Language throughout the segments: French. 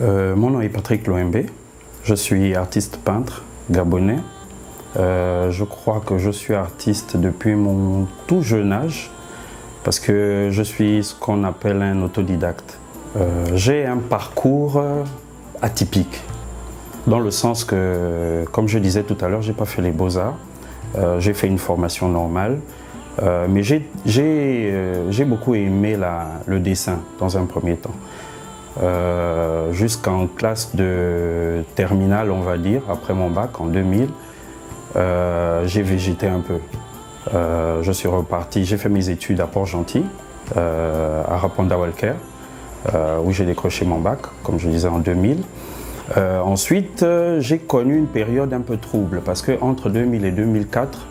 Mon nom est Patrick Louembe, je suis artiste peintre gabonais. Je crois que je suis artiste depuis mon tout jeune âge parce que je suis ce qu'on appelle un autodidacte. J'ai un parcours atypique dans le sens que, comme je disais tout à l'heure, je n'ai pas fait les beaux-arts, j'ai fait une formation normale, mais j'ai beaucoup aimé le dessin dans un premier temps. Jusqu'en classe de terminale, on va dire, après mon bac en 2000, j'ai végété un peu. Je suis reparti, j'ai fait mes études à Port-Gentil, à Rapanda-Walker, où j'ai décroché mon bac, comme je disais, en 2000. Ensuite, j'ai connu une période un peu trouble parce qu'entre 2000 et 2004,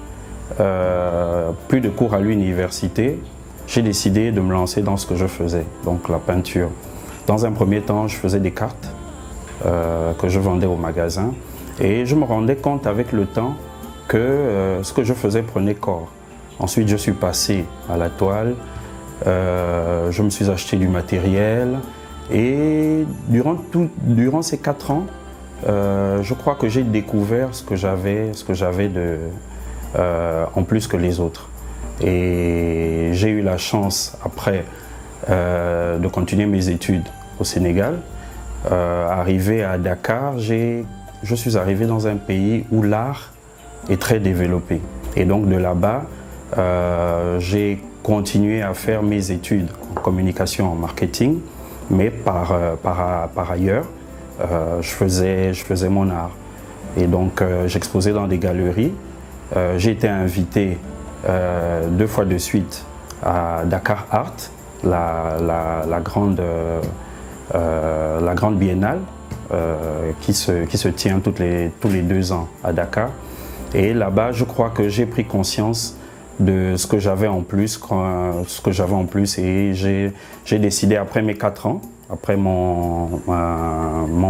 plus de cours à l'université, j'ai décidé de me lancer dans ce que je faisais, donc la peinture. Dans un premier temps, je faisais des cartes que je vendais au magasin et je me rendais compte avec le temps que ce que je faisais prenait corps. Ensuite, je suis passé à la toile, je me suis acheté du matériel et durant ces 4 ans, je crois que j'ai découvert ce que j'avais en plus que les autres. Et j'ai eu la chance après de continuer mes études au Sénégal. Arrivé à Dakar, je suis arrivé dans un pays où l'art est très développé. Et donc de là-bas, j'ai continué à faire mes études en communication, en marketing, mais par ailleurs, je faisais mon art. Et donc j'exposais dans des galeries. J'ai été invité 2 fois de suite à Dakar Art, la grande biennale qui se tient tous les 2 ans à Dakar. Et là-bas, je crois que j'ai pris conscience de ce que j'avais en plus, et j'ai décidé après mes 4 ans, après mon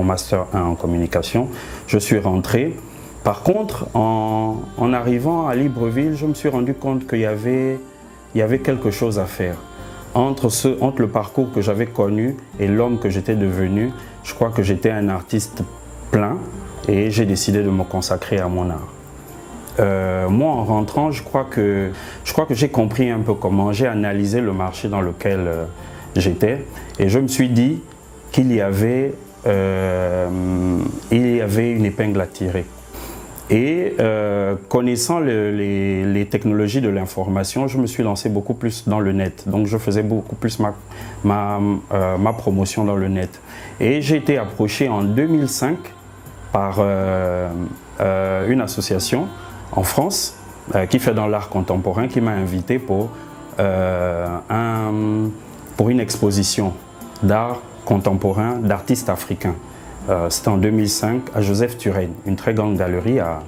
master 1 en communication, je suis rentré. Par contre, en arrivant à Libreville, je me suis rendu compte qu'il y avait quelque chose à faire. Entre le parcours que j'avais connu et l'homme que j'étais devenu, je crois que j'étais un artiste plein et j'ai décidé de me consacrer à mon art. Moi, en rentrant, je crois que j'ai compris un peu comment, j'ai analysé le marché dans lequel j'étais et je me suis dit qu'il y avait une épingle à tirer. Et connaissant les technologies de l'information, je me suis lancé beaucoup plus dans le net. Donc je faisais beaucoup plus ma promotion dans le net. Et j'ai été approché en 2005 par une association en France qui fait dans l'art contemporain, qui m'a invité pour une exposition d'art contemporain d'artistes africains. C'était en 2005 à Joseph Turenne, une très grande galerie à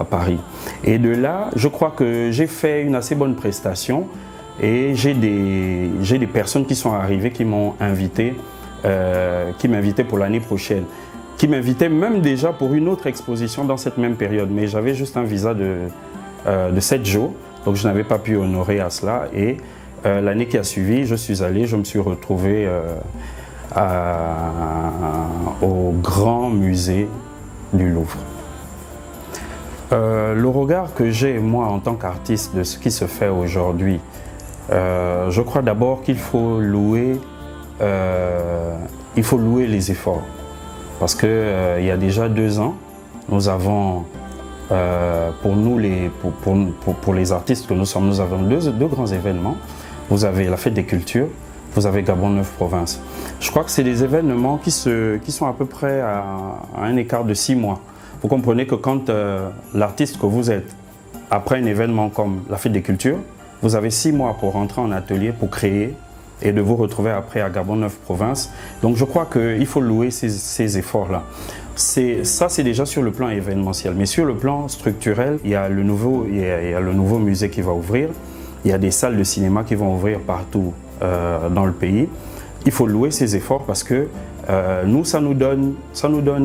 Paris. Et de là, je crois que j'ai fait une assez bonne prestation et j'ai des personnes qui sont arrivées, qui m'ont invité, qui m'invitaient pour l'année prochaine, qui m'invitaient même déjà pour une autre exposition dans cette même période. Mais j'avais juste un visa de 7 jours, donc je n'avais pas pu honorer à cela. Et l'année qui a suivi, je suis allé, je me suis retrouvé au grand musée du Louvre. Le regard que j'ai, moi, en tant qu'artiste, de ce qui se fait aujourd'hui, je crois d'abord qu'il faut louer les efforts. Parce qu'il y a déjà 2 ans, nous avons, pour les artistes que nous sommes, nous avons deux grands événements. Vous avez la Fête des Cultures, vous avez Gabon 9 Provinces. Je crois que c'est des événements qui sont à peu près à un écart de 6 mois. Vous comprenez que quand l'artiste que vous êtes, après un événement comme la Fête des Cultures, vous avez 6 mois pour rentrer en atelier, pour créer et de vous retrouver après à Gabon 9 Provinces. Donc je crois qu'il faut louer ces efforts-là. Ça, c'est déjà sur le plan événementiel. Mais sur le plan structurel, il y a le nouveau musée qui va ouvrir. Il y a des salles de cinéma qui vont ouvrir partout dans le pays. Il faut louer ces efforts parce que nous, ça nous donne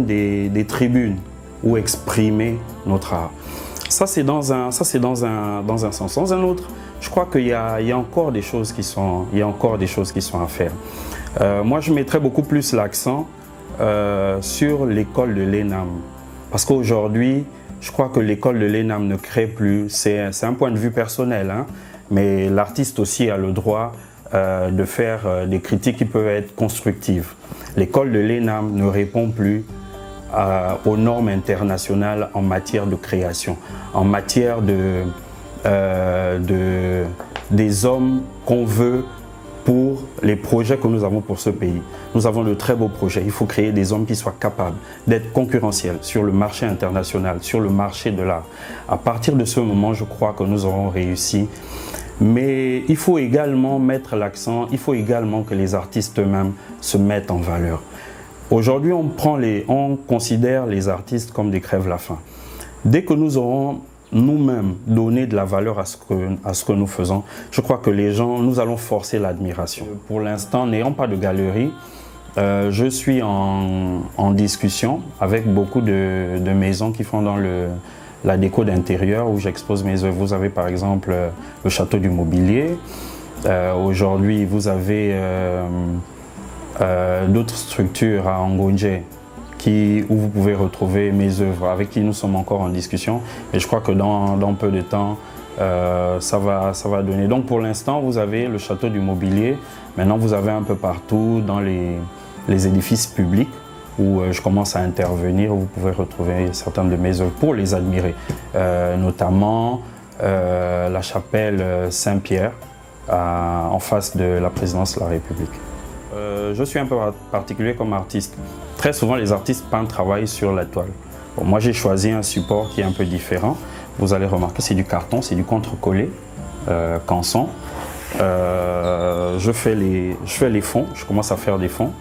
des tribunes où exprimer notre art. Ça, c'est dans un sens. Dans un autre, je crois qu'il y a encore des choses qui sont à faire. Moi, je mettrais beaucoup plus l'accent sur l'école de l'ENAM. Parce qu'aujourd'hui, je crois que l'école de l'ENAM ne crée plus, c'est un point de vue personnel, hein, mais l'artiste aussi a le droit de faire des critiques qui peuvent être constructives. L'école de l'ENAM ne répond plus aux normes internationales en matière de création, en matière des hommes qu'on veut pour les projets que nous avons pour ce pays. Nous avons de très beaux projets. Il faut créer des hommes qui soient capables d'être concurrentiels sur le marché international, sur le marché de l'art. À partir de ce moment, je crois que nous aurons réussi. Mais il faut également mettre l'accent, il faut également que les artistes eux-mêmes se mettent en valeur. Aujourd'hui, on considère les artistes comme des crève-la-faim. Dès que nous aurons nous-mêmes donné de la valeur à ce que nous faisons, je crois que les gens, nous allons forcer l'admiration. Pour l'instant, n'ayant pas de galerie, je suis en discussion avec beaucoup de maisons qui font dans la déco d'intérieur où j'expose mes œuvres. Vous avez par exemple le Château du Mobilier. Aujourd'hui, vous avez d'autres structures à Angonje où vous pouvez retrouver mes œuvres, avec qui nous sommes encore en discussion. Et je crois que dans peu de temps, ça va donner. Donc pour l'instant, vous avez le Château du Mobilier. Maintenant, vous avez un peu partout dans les édifices publics où je commence à intervenir, où vous pouvez retrouver certaines de mes œuvres pour les admirer. Notamment la chapelle Saint-Pierre, en face de la présidence de la République. Je suis un peu particulier comme artiste. Très souvent, les artistes peints travaillent sur la toile. Bon, moi, j'ai choisi un support qui est un peu différent. Vous allez remarquer, c'est du carton, c'est du contre-collé, canson. Je fais les fonds, je commence à faire des fonds.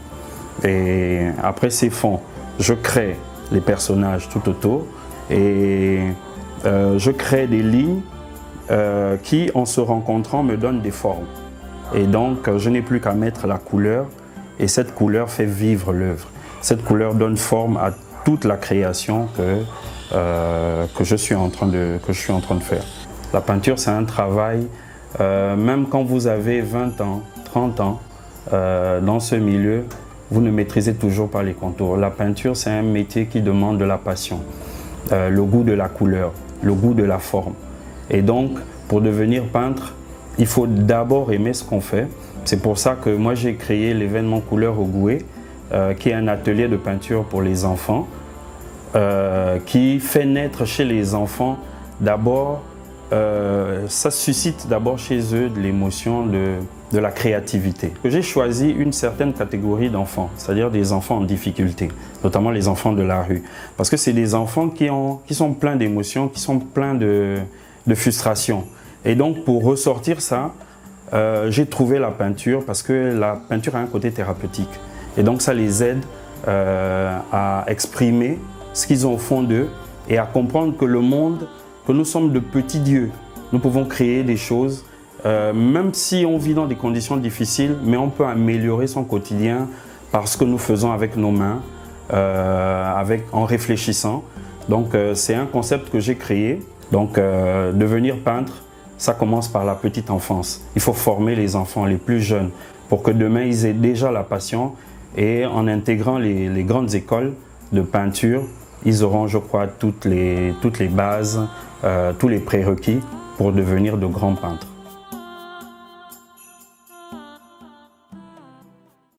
Et après ces fonds, je crée les personnages tout autour. Et je crée des lignes qui, en se rencontrant, me donnent des formes. Et donc, je n'ai plus qu'à mettre la couleur et cette couleur fait vivre l'œuvre. Cette couleur donne forme à toute la création que je suis en train de faire. La peinture, c'est un travail, même quand vous avez 20 ans, 30 ans, dans ce milieu, vous ne maîtrisez toujours pas les contours. La peinture, c'est un métier qui demande de la passion, le goût de la couleur, le goût de la forme. Et donc, pour devenir peintre, il faut d'abord aimer ce qu'on fait. C'est pour ça que moi j'ai créé l'événement Couleur au Goué, qui est un atelier de peinture pour les enfants, qui fait naître chez les enfants d'abord, ça suscite d'abord chez eux de l'émotion, de la créativité. J'ai choisi une certaine catégorie d'enfants, c'est-à-dire des enfants en difficulté, notamment les enfants de la rue. Parce que c'est des enfants qui sont pleins d'émotions, qui sont pleins de frustration. Et donc, pour ressortir ça, j'ai trouvé la peinture parce que la peinture a un côté thérapeutique. Et donc, ça les aide à exprimer ce qu'ils ont au fond d'eux et à comprendre que le monde, que nous sommes de petits dieux. Nous pouvons créer des choses, même si on vit dans des conditions difficiles, mais on peut améliorer son quotidien par ce que nous faisons avec nos mains, en réfléchissant. Donc, c'est un concept que j'ai créé. Donc, devenir peintre, ça commence par la petite enfance. Il faut former les enfants les plus jeunes pour que demain, ils aient déjà la passion. Et en intégrant les grandes écoles de peinture, ils auront, je crois, toutes les bases, tous les prérequis pour devenir de grands peintres.